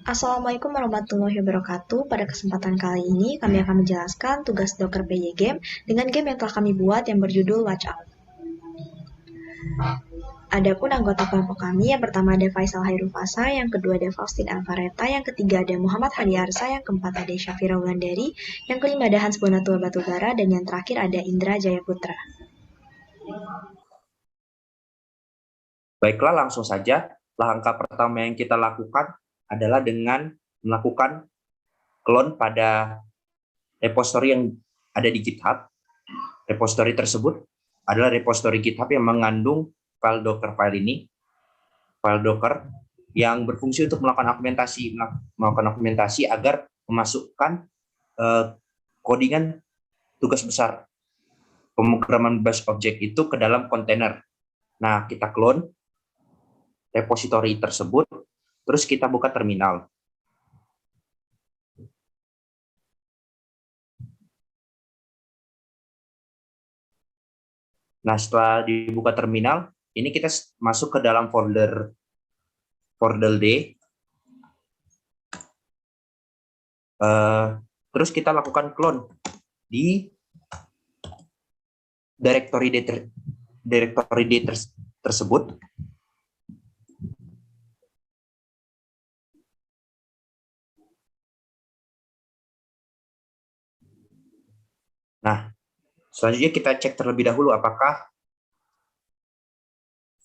Assalamualaikum warahmatullahi wabarakatuh. Pada kesempatan kali ini, kami akan menjelaskan tugas Docker PY Game dengan game yang telah kami buat yang berjudul Watch Out. Adapun anggota kelompok kami, yang pertama ada Faisal Hairufasa, yang kedua ada Faustin Alvareta, yang ketiga ada Muhammad Hadiarsa, yang keempat ada Syafira Wulandari, yang kelima ada Hans Bonatua Batubara, dan yang terakhir ada Indra Jayaputra. Baiklah, langsung saja. Langkah pertama yang kita lakukan adalah dengan melakukan clone pada repository yang ada di GitHub. Repository tersebut adalah repository GitHub yang mengandung file Docker file ini, file Docker yang berfungsi untuk melakukan dokumentasi agar memasukkan codingan tugas besar pemrograman bash object itu ke dalam kontainer. Nah, kita clone repository tersebut, terus kita buka terminal. Nah, setelah dibuka terminal, ini kita masuk ke dalam folder D. Terus kita lakukan clone di directory D tersebut. Nah, selanjutnya kita cek terlebih dahulu apakah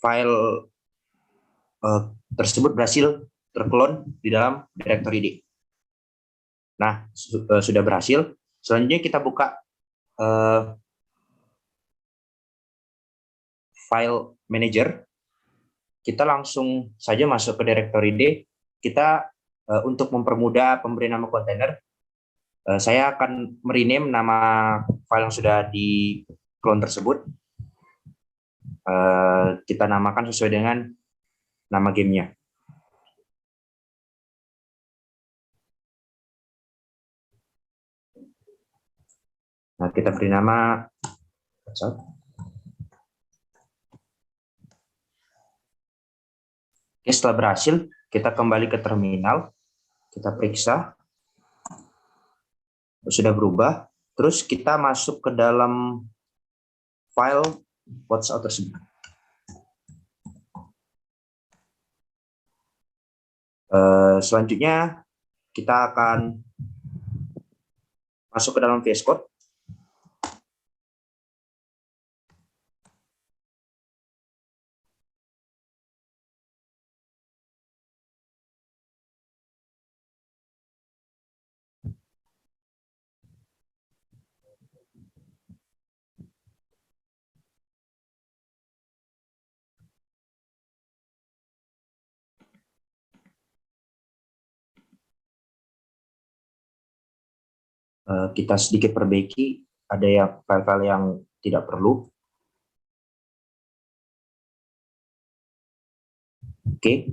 file tersebut berhasil terklon di dalam directory D. Nah, sudah berhasil. Selanjutnya kita buka file manager. Kita langsung saja masuk ke directory D. Kita untuk mempermudah pemberian nama kontainer, saya akan merename nama file yang sudah di clone tersebut. Kita namakan sesuai dengan nama gamenya. Nah, kita beri nama Oke, setelah berhasil, kita kembali ke terminal, kita periksa, sudah berubah, terus kita masuk ke dalam file Watch Out tersebut. Selanjutnya, kita akan masuk ke dalam VS Code. Kita sedikit perbaiki, ada yang file-file yang tidak perlu. Oke,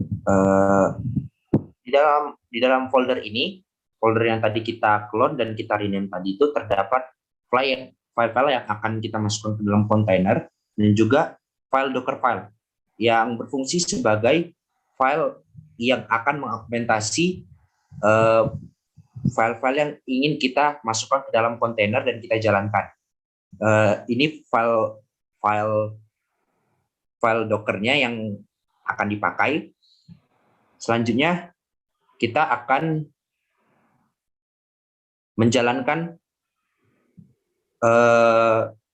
di dalam folder ini, folder yang tadi kita clone dan kita rename tadi itu terdapat file-file yang akan kita masukkan ke dalam kontainer dan juga file Docker file yang berfungsi sebagai file yang akan mengaugmentasi file-file yang ingin kita masukkan ke dalam kontainer dan kita jalankan. Ini file Docker-nya yang akan dipakai. Selanjutnya kita akan menjalankan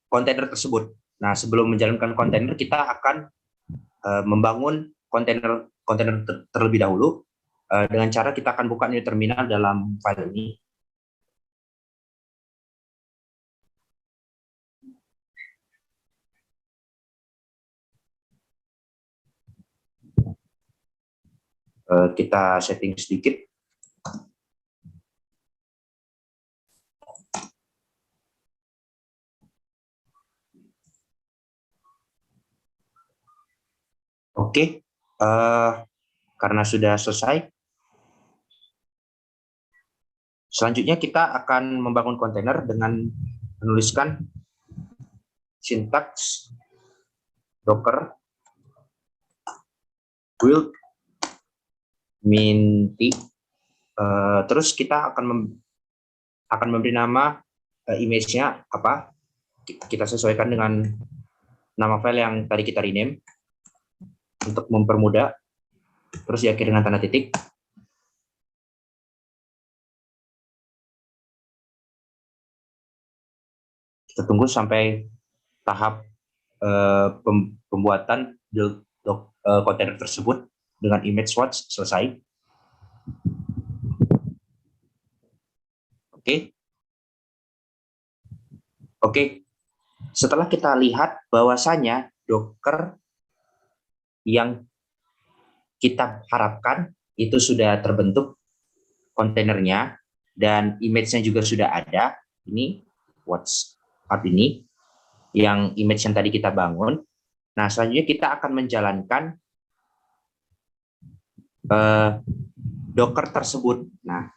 kontainer tersebut. Nah, sebelum menjalankan kontainer, kita akan membangun kontainer terlebih dahulu. Dengan cara kita akan buka new terminal dalam file ini. Kita setting sedikit. Oke, karena sudah selesai, selanjutnya kita akan membangun kontainer dengan menuliskan sintaks Docker build minty Terus kita akan memberi nama image-nya apa. Kita sesuaikan dengan nama file yang tadi kita rename untuk mempermudah. Terus diakhiri dengan tanda titik. Kita tunggu sampai tahap pembuatan build kontainer tersebut dengan image swatch selesai. Oke. Setelah kita lihat bahwasanya Docker yang kita harapkan itu sudah terbentuk kontainernya dan image-nya juga sudah ada. Ini WhatsApp ini yang image yang tadi kita bangun. Nah, selanjutnya kita akan menjalankan Docker tersebut. Nah,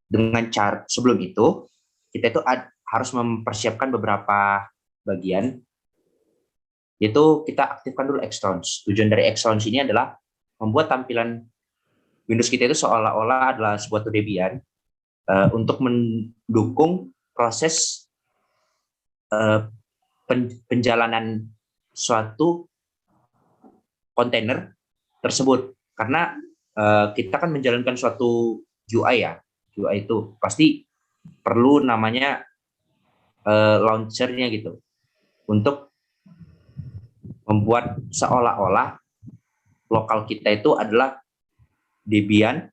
dengan cara sebelum itu kita itu harus mempersiapkan beberapa bagian. Yaitu kita aktifkan dulu Xlaunch. Tujuan dari Xlaunch ini adalah membuat tampilan Windows kita itu seolah-olah adalah sebuah Debian untuk mendukung proses penjalanan suatu kontainer tersebut. Karena kita kan menjalankan suatu UI ya. UI itu pasti perlu namanya launcher-nya gitu. Untuk membuat seolah-olah lokal kita itu adalah Debian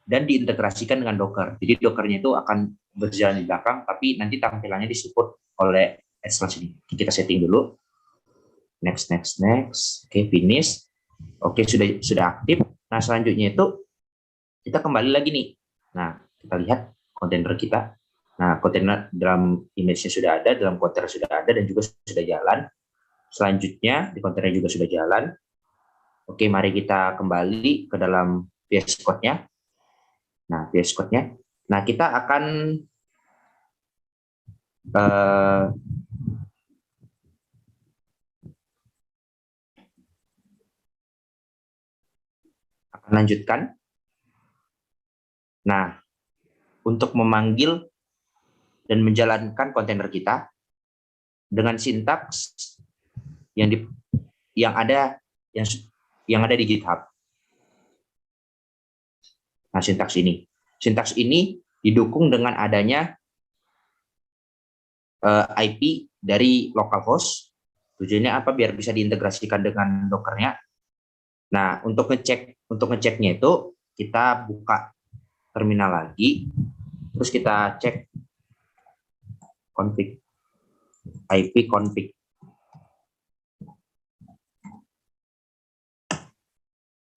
dan diintegrasikan dengan Docker. Jadi Docker-nya itu akan berjalan di belakang, tapi nanti tampilannya disupport oleh Xlaunch ini. Kita setting dulu. Next. Oke, finish. Oke, sudah aktif. Nah, selanjutnya itu kita kembali lagi nih. Nah, kita lihat kontainer kita. Nah, kontainer dalam image-nya sudah ada, dalam kontainer sudah ada, dan juga sudah jalan. Selanjutnya, di kontainer juga sudah jalan. Oke, mari kita kembali ke dalam VS Code-nya. Nah, VS Code-nya. Nah, kita akan lanjutkan. Nah, untuk memanggil dan menjalankan kontainer kita dengan sintaks yang ada di GitHub. Nah, sintaks ini didukung dengan adanya IP dari localhost. Tujuannya apa? Biar bisa diintegrasikan dengan Docker-nya. Nah, untuk ngeceknya itu kita buka terminal lagi, terus kita cek config, IP config.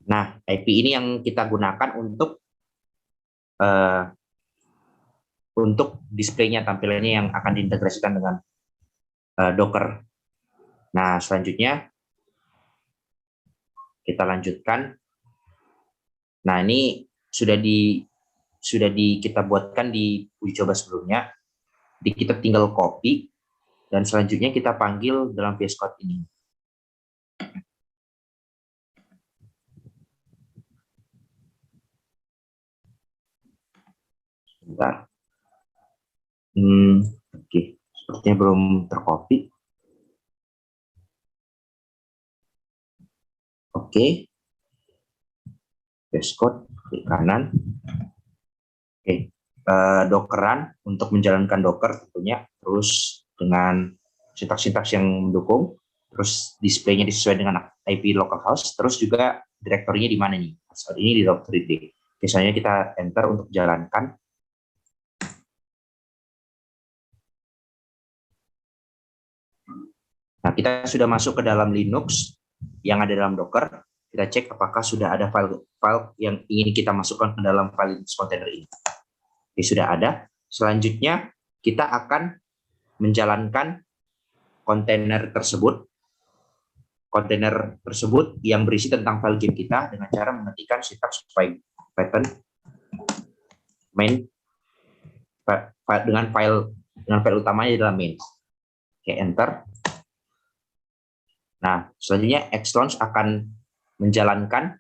Nah, IP ini yang kita gunakan untuk displaynya, tampilannya yang akan diintegrasikan dengan Docker. Nah, selanjutnya kita lanjutkan. Nah, ini sudah kita buatkan di uji coba sebelumnya. Jadi kita tinggal copy dan selanjutnya kita panggil dalam VS Code ini. Sebentar. Oke, sepertinya belum tercopy. Oke. VS Code klik kanan. Oke. Dockeran untuk menjalankan Docker tentunya, terus dengan sintaks-sintaks yang mendukung, terus displaynya disesuaikan dengan IP localhost, terus juga direktorinya di mana nih? Saat ini di directory D. Misalnya kita enter untuk jalankan. Nah, kita sudah masuk ke dalam Linux yang ada dalam Docker. Kita cek apakah sudah ada file yang ingin kita masukkan ke dalam file Linux container ini. Oke, sudah ada. Selanjutnya kita akan menjalankan kontainer tersebut yang berisi tentang file game kita dengan cara mengetikkan sintaks Python main dengan file utamanya adalah main. Oke, enter. Nah, selanjutnya Xlaunch akan menjalankan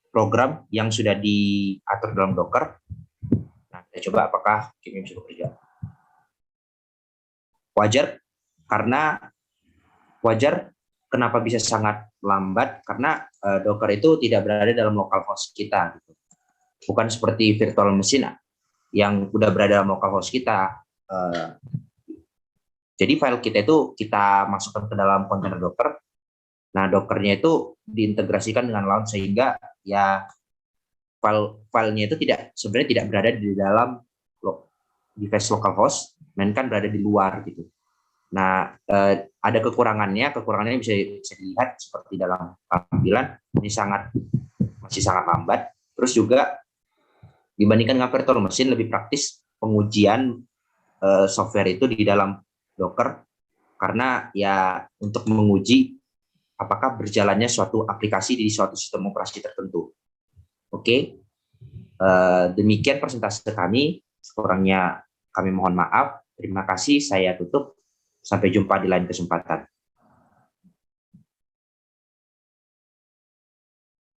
program yang sudah diatur dalam Docker. Nah, kita coba apakah ini bisa bekerja. Wajar kenapa bisa sangat lambat, karena Docker itu tidak berada dalam localhost kita. Gitu. Bukan seperti virtual machine yang udah berada dalam localhost kita. Jadi file kita itu kita masukkan ke dalam kontainer Docker. Nah, Dockernya itu diintegrasikan dengan launch sehingga ya filenya itu sebenarnya tidak berada di dalam device localhost, melainkan berada di luar gitu. Nah, ada kekurangannya bisa dilihat seperti dalam tampilan ini masih sangat lambat. Terus juga dibandingkan dengan virtual machine lebih praktis pengujian software itu di dalam Docker, karena ya untuk menguji apakah berjalannya suatu aplikasi di suatu sistem operasi tertentu. Oke, demikian presentasi kami. Sekurangnya kami mohon maaf. Terima kasih. Saya tutup. Sampai jumpa di lain kesempatan.